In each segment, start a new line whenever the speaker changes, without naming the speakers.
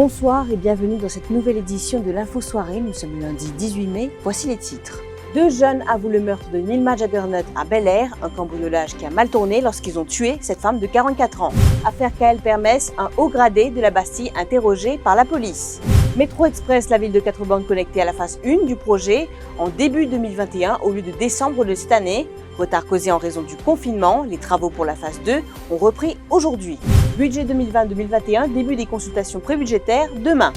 Bonsoir et bienvenue dans cette nouvelle édition de l'Info Soirée. Nous sommes le lundi 18 mai. Voici les titres. Deux jeunes avouent le meurtre de Nilma Jaggernaut à Bel-Air, un cambriolage qui a mal tourné lorsqu'ils ont tué cette femme de 44 ans. Affaire K.L. Permès, un haut gradé de la Bastille interrogé par la police. Métro Express, la ville de 4 bandes connectée à la phase 1 du projet en début 2021 au lieu de décembre de cette année. Retard causé en raison du confinement, les travaux pour la phase 2 ont repris aujourd'hui. Budget 2020-2021, début des consultations prébudgétaires demain.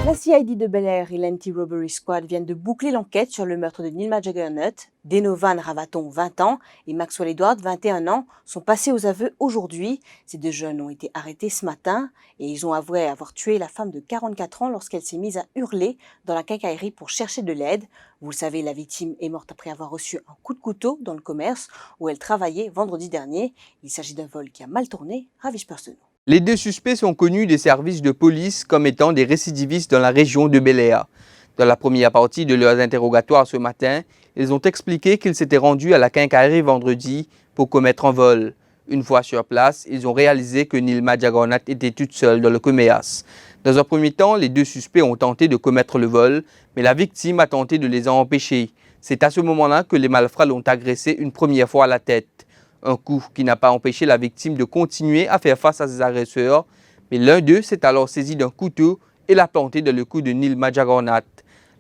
La CID de Bel-Air et l'Anti-Robbery Squad viennent de boucler l'enquête sur le meurtre de Nilma Jaggernaut. Denovan Ravaton, 20 ans, et Maxwell Edward, 21 ans, sont passés aux aveux aujourd'hui. Ces deux jeunes ont été arrêtés ce matin et ils ont avoué avoir tué la femme de 44 ans lorsqu'elle s'est mise à hurler dans la quincaillerie pour chercher de l'aide. Vous le savez, la victime est morte après avoir reçu un coup de couteau dans le commerce où elle travaillait vendredi dernier. Il s'agit d'un vol qui a mal tourné. Ravish Personneau.
Les deux suspects sont connus des services de police comme étant des récidivistes dans la région de Bel-Air. Dans la première partie de leurs interrogatoires ce matin, ils ont expliqué qu'ils s'étaient rendus à la quincaillerie vendredi pour commettre un vol. Une fois sur place, ils ont réalisé que Nilma Jaggernaut était toute seule dans le commerce. Dans un premier temps, les deux suspects ont tenté de commettre le vol, mais la victime a tenté de les en empêcher. C'est à ce moment-là que les malfrats l'ont agressé une première fois à la tête. Un coup qui n'a pas empêché la victime de continuer à faire face à ses agresseurs, mais l'un d'eux s'est alors saisi d'un couteau et l'a planté dans le cou de Nilma Jaggernaut.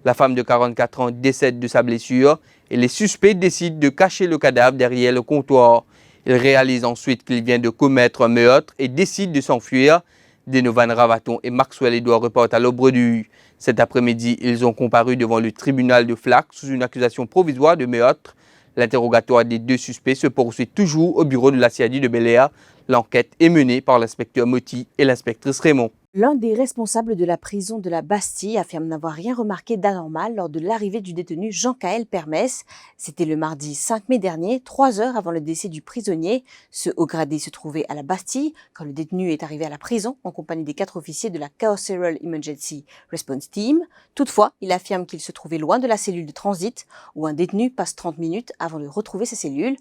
La femme de 44 ans décède de sa blessure et les suspects décident de cacher le cadavre derrière le comptoir. Ils réalisent ensuite qu'il vient de commettre un meurtre et décident de s'enfuir. Denovan Ravaton et Maxwell Edward repartent à l'Aubredu. Cet après-midi, ils ont comparu devant le tribunal de Flac sous une accusation provisoire de meurtre. L'interrogatoire des deux suspects se poursuit toujours au bureau de la CID de Bel-Air. L'enquête est menée par l'inspecteur Motti et l'inspectrice Raymond.
L'un des responsables de la prison de la Bastille affirme n'avoir rien remarqué d'anormal lors de l'arrivée du détenu Jean K.L. Permès. C'était le mardi 5 mai dernier, 3 heures avant le décès du prisonnier. Ce haut gradé se trouvait à la Bastille quand le détenu est arrivé à la prison en compagnie des 4 officiers de la Carceral Emergency Response Team. Toutefois, il affirme qu'il se trouvait loin de la cellule de transit où un détenu passe 30 minutes avant de retrouver sa cellule.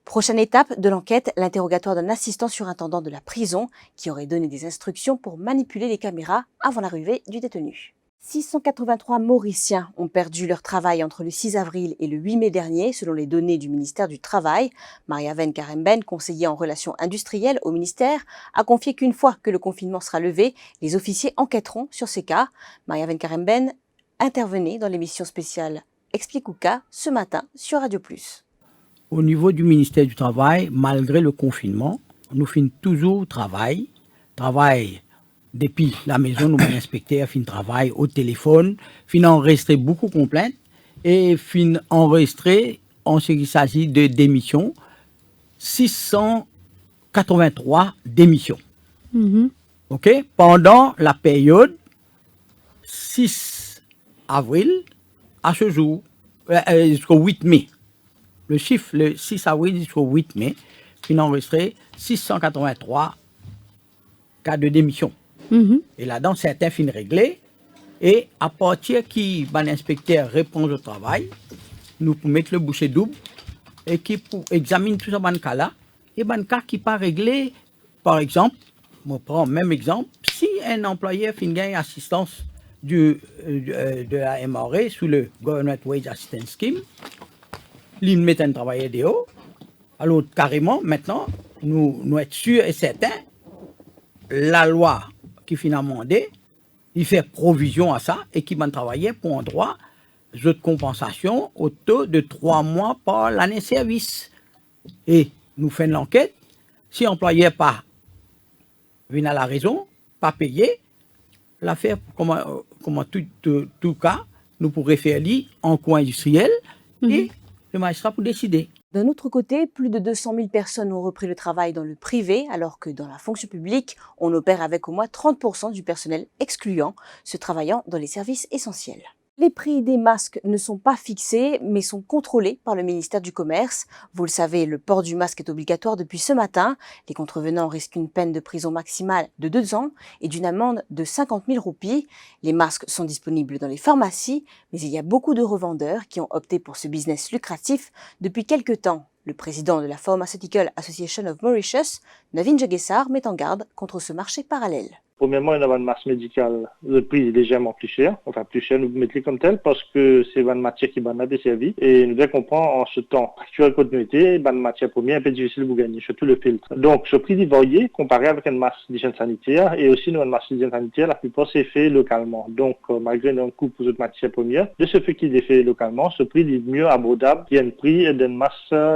Prochaine étape de l'enquête, l'interrogatoire d'un assistant surintendant de la prison qui aurait donné des instructions pour manipuler les caméras avant l'arrivée du détenu. 683 Mauriciens ont perdu leur travail entre le 6 avril et le 8 mai dernier, selon les données du ministère du Travail. Maria-Ven Karemben, conseillère en relations industrielles au ministère, a confié qu'une fois que le confinement sera levé, les officiers enquêteront sur ces cas. Maria-Ven Karemben intervenait dans l'émission spéciale Explique Ouka ce matin sur Radio Plus.
Au niveau du ministère du Travail, malgré le confinement, nous faisons toujours travail depuis la maison, nous inspecteurs fin travail au téléphone, fin enregistrer beaucoup de plaintes et fin enregistrer en ce qui s'agit de démissions, 683 démissions. OK? Pendant la période 6 avril à ce jour, jusqu'au 8 mai. Le chiffre, le 6 avril jusqu'au 8 mai, il a enregistré 683 cas de démission. Et là-dedans, certains finissent réglés. Et à partir qui l'inspecteur répond au travail, nous pouvons mettre le boucher double et qui examine tout ce cas-là. Et cas qui pas réglé, par exemple, je prends le même exemple, si un employeur finit assistance de la MRA sous le Government Wage Assistance Scheme, ils mettent un travailleur dehors. Alors, carrément, maintenant, nous sommes sûrs et certains, la loi qui finalement demandé, il fait provision à ça et qui va travailler pour un droit de compensation au taux de 3 mois par l'année service. Et nous faisons l'enquête. Si l'employeur pas vient à la raison, pas payé, l'affaire, comme tout cas, nous pourrions faire lui en cours industriel et le magistrat pour décider.
D'un autre côté, plus de 200 000 personnes ont repris le travail dans le privé, alors que dans la fonction publique, on opère avec au moins 30% du personnel excluant, ceux travaillant dans les services essentiels. Les prix des masques ne sont pas fixés, mais sont contrôlés par le ministère du Commerce. Vous le savez, le port du masque est obligatoire depuis ce matin. Les contrevenants risquent une peine de prison maximale de 2 ans et d'une amende de 50 000 roupies. Les masques sont disponibles dans les pharmacies, mais il y a beaucoup de revendeurs qui ont opté pour ce business lucratif depuis quelques temps. Le président de la Pharmaceutical Association of Mauritius, Navin Jagesar, met en garde contre ce marché parallèle.
Premièrement, une masse médicale, le prix est légèrement plus cher, nous mettons comme tel, parce que c'est une matière qui est desservie. Et nous devons comprendre, en ce temps actuel continuité, une matière première est un peu difficile de gagner, surtout le filtre. Donc, ce prix est varié comparé avec une masse d'hygiène sanitaire, et aussi une masse d'hygiène sanitaire, la plupart c'est fait localement. Donc, malgré un coût pour cette matière première, de ce fait qu'il est fait localement, ce prix est mieux abordable qu'il y a un prix d'une masse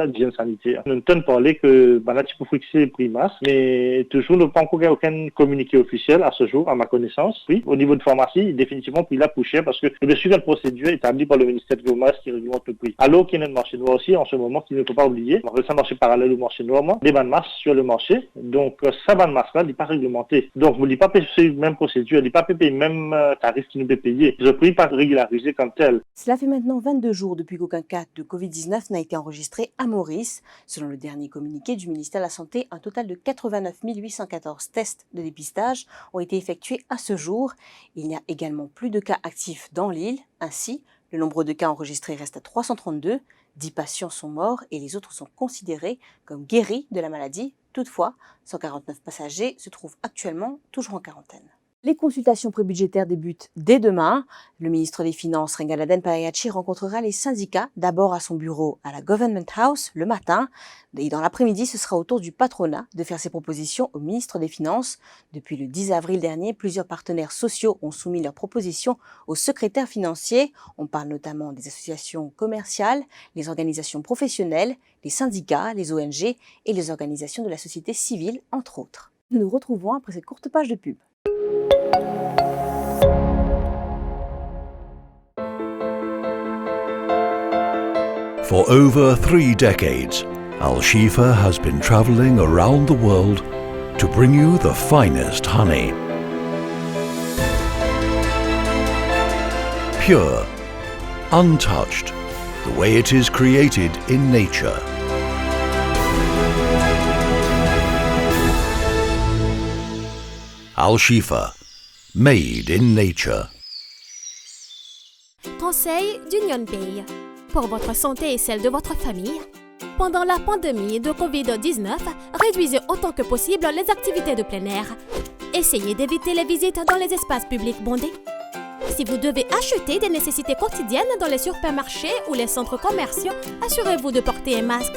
d'hygiène sanitaire. Nous ne tenons pas parler que, là, tu peux fixer le prix masse, mais toujours, nous n'avons pas encore aucun communiqué officiel à ce jour, à ma connaissance. Oui, au niveau de pharmacie, définitivement, prix là plus cher parce que le suivre une procédure établie par le ministère du Commerce qui réglemente le prix. Alors qu'il y a un marché noir aussi, en ce moment, qu'il ne faut pas oublier. On appelle ça marché parallèle au marché noir, des bandes masses sur le marché. Donc, ça bande masse-là, il n'est pas réglementé. Donc, vous ne pas payer la même procédure, il n'est pas payer le même tarif qu'il nous peut payer. Le prix n'est pas régularisé comme tel.
Cela fait maintenant 22 jours depuis qu'aucun cas de Covid-19 n'a été enregistré à Maurice. Selon le dernier communiqué du ministère de la Santé, un total de 89 814 tests de dépistage ont été effectués à ce jour. Il n'y a également plus de cas actifs dans l'île. Ainsi, le nombre de cas enregistrés reste à 332. 10 patients sont morts et les autres sont considérés comme guéris de la maladie. Toutefois, 149 passagers se trouvent actuellement toujours en quarantaine. Les consultations prébudgétaires débutent dès demain. Le ministre des Finances, Rengaladen Parayachi, rencontrera les syndicats d'abord à son bureau à la Government House le matin. Et dans l'après-midi, ce sera au tour du patronat de faire ses propositions au ministre des Finances. Depuis le 10 avril dernier, plusieurs partenaires sociaux ont soumis leurs propositions au secrétaire financier. On parle notamment des associations commerciales, les organisations professionnelles, les syndicats, les ONG et les organisations de la société civile, entre autres. Nous nous retrouvons après cette courte page de pub.
For over 3 decades, Al Shifa has been traveling around the world to bring you the finest honey. Pure, untouched, the way it is created in nature. Al Shifa, made in nature.
Conseil d'Union Pay. Pour votre santé et celle de votre famille, pendant la pandémie de Covid-19, réduisez autant que possible les activités de plein air. Essayez d'éviter les visites dans les espaces publics bondés. Si vous devez acheter des nécessités quotidiennes dans les supermarchés ou les centres commerciaux, assurez-vous de porter un masque.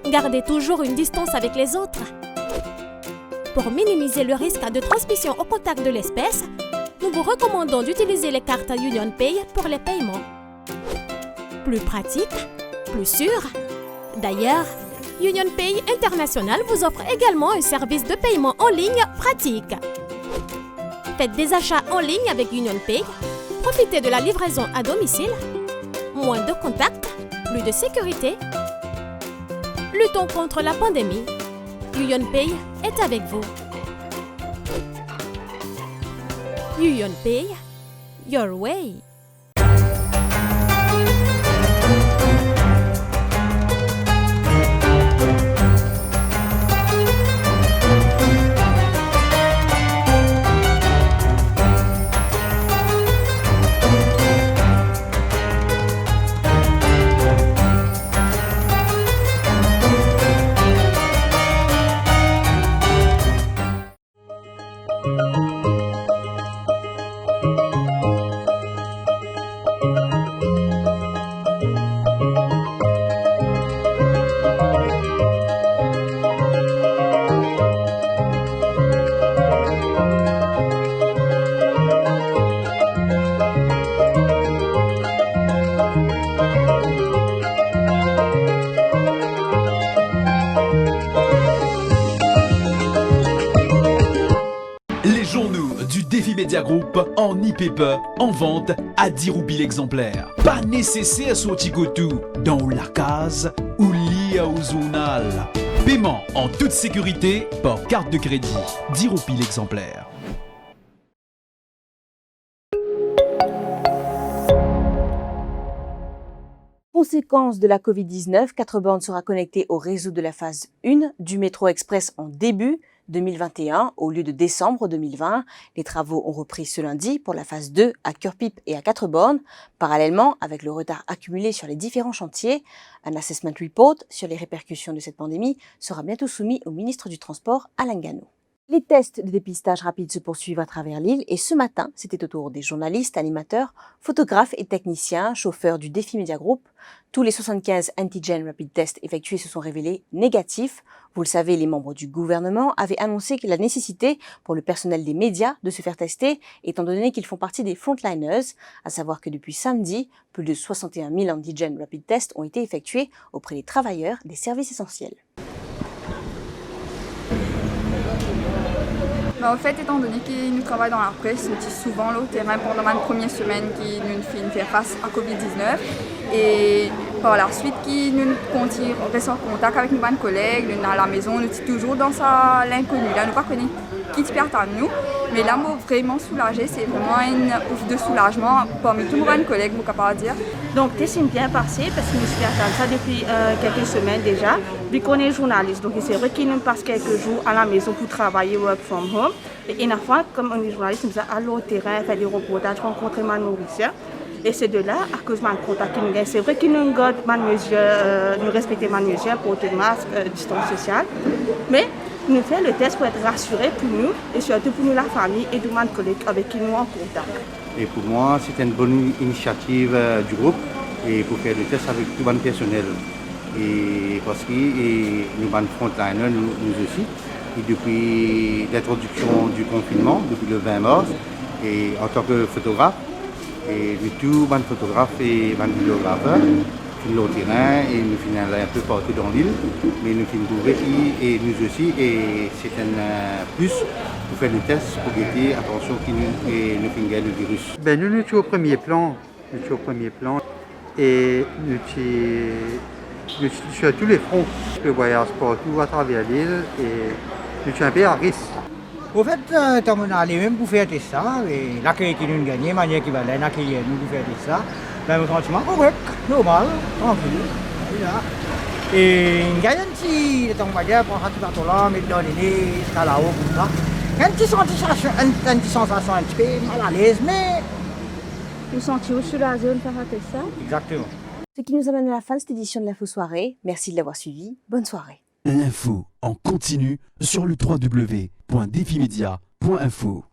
Gardez toujours une distance avec les autres. Pour minimiser le risque de transmission au contact de l'espèce, nous vous recommandons d'utiliser les cartes Union Pay pour les paiements. Plus pratique, plus sûr. D'ailleurs, Union Pay International vous offre également un service de paiement en ligne pratique. Faites des achats en ligne avec Union Pay, profitez de la livraison à domicile, moins de contacts, plus de sécurité. Luttons contre la pandémie. Union Pay est avec vous. Union Pay, your way.
Media Group en e-paper en vente à 10 roupies l'exemplaire. Pas nécessaire sortir tout dans la case ou lié au journal. Paiement en toute sécurité par carte de crédit. 10 roupies l'exemplaire.
Conséquence de la Covid-19, 4 bornes sera connectée au réseau de la phase 1 du métro express en début 2021 au lieu de décembre 2020. Les travaux ont repris ce lundi pour la phase 2 à Cœur-Pipe et à 4 bornes. Parallèlement, avec le retard accumulé sur les différents chantiers, un assessment report sur les répercussions de cette pandémie sera bientôt soumis au ministre du Transport, Alain Gano. Les tests de dépistage rapide se poursuivent à travers l'île et ce matin, c'était au tour des journalistes, animateurs, photographes et techniciens, chauffeurs du Défi Media Group. Tous les 75 antigen rapid tests effectués se sont révélés négatifs. Vous le savez, les membres du gouvernement avaient annoncé la nécessité pour le personnel des médias de se faire tester, étant donné qu'ils font partie des frontliners, à savoir que depuis samedi, plus de 61 000 antigen rapid tests ont été effectués auprès des travailleurs des services essentiels.
En fait, étant donné que nous travaillons dans la presse, nous sommes souvent là au terrain pendant la première semaine qui nous fait face à Covid-19 et par la suite qui nous restons en contact avec nos bonnes collègues, nous à la maison, nous sommes toujours dans l'inconnu, là nous ne connaissons pas qui perd à nous, mais là moi vraiment soulagé, c'est vraiment une ouf de soulagement parmi tous nos bonnes collègues, je suis capable de dire.
Donc c'est bien passé parce que nous faisons ça depuis quelques semaines déjà, vu qu'on est journaliste. Donc c'est vrai qu'il nous passe quelques jours à la maison pour travailler work from home. Et une fois, comme on est journaliste, nous allons au terrain, faire des reportages, rencontrer les Mauriciens. Et c'est de là, à cause de mon contact nous gagne. C'est vrai que nous gardons nous respectons les mesures, porter le masque, distance sociale. Mais nous faisons le test pour être rassurés pour nous et surtout pour nous, la famille et tous nos collègues avec qui nous sommes en contact.
Et pour moi, c'est une bonne initiative du groupe et pour faire le test avec tout le personnel. Et parce que nous sommes frontliners, nous aussi. Et depuis l'introduction du confinement, depuis le 20 mars, et en tant que photographe, et tous les photographes et les vidéographes, nous au terrain et nous finissons un peu partout dans l'île, mais nous finissons trouver et nous aussi, et c'est un plus pour faire le test, pour guetter, attention, et nous finissons le virus.
Ben, nous sommes au premier plan, et nous sommes sur tous les fronts, le voyage partout à travers l'île, et nous sommes un peu à risque.
Au fait, quand on est allé même pour faire ça, et l'accueil qui nous gagne, la manière qui va l'accueillir nous pour faire ça, ben, mon sentiment correct, normal, tranquille. Et il y a un petit temps pour un petit peu là, mettre dans les nez, jusqu'à là-haut, comme ça. Un petit sensation un petit peu mal à l'aise, mais.
Nous sentions soulagés de faire ça.
Exactement.
Ce qui nous amène à la fin de cette édition de l'Info Soirée. Merci de l'avoir suivi. Bonne soirée.
L'info en continu sur le www.defimedia.info.